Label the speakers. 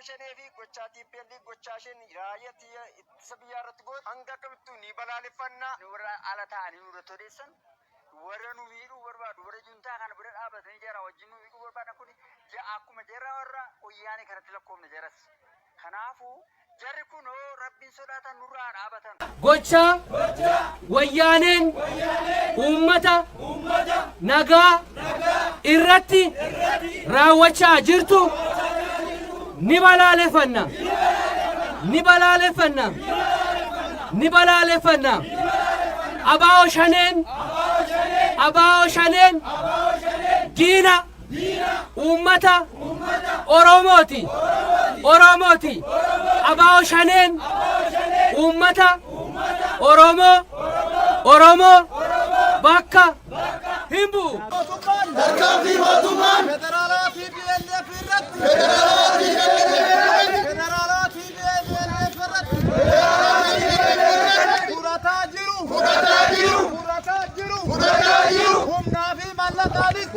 Speaker 1: shanee fi gochaa TPLF gochaa shan raayyaa ittisa biyyaa irratti goote hanga kamittuu ni balaaleffannaa. Warra ala ta'anii nurratti odeessan warra nu miidhuu barbaadu warra juntaa kana bira dhaabatanii jara wajjin nu miidhuu barbaadan kun akkuma jara warra wayyaanee kanatti lakkoofne jaras. Kanaafuu jarri kun rabbiin sodaatan nurraa dhaabatan.
Speaker 2: Gocha wayyaaneen uummata nagaa irratti raawwachaa jirtu ni balaaleffanna. Abaa'oo shaneen diina uummata Oromooti. Abaa'oo shaneen uummata Oromoo bakka hin bu'u.
Speaker 3: Tarkaanfii mootummaan
Speaker 4: federaalaa TPLF irratti fudhataa jiru humnaa fi mallaqaanis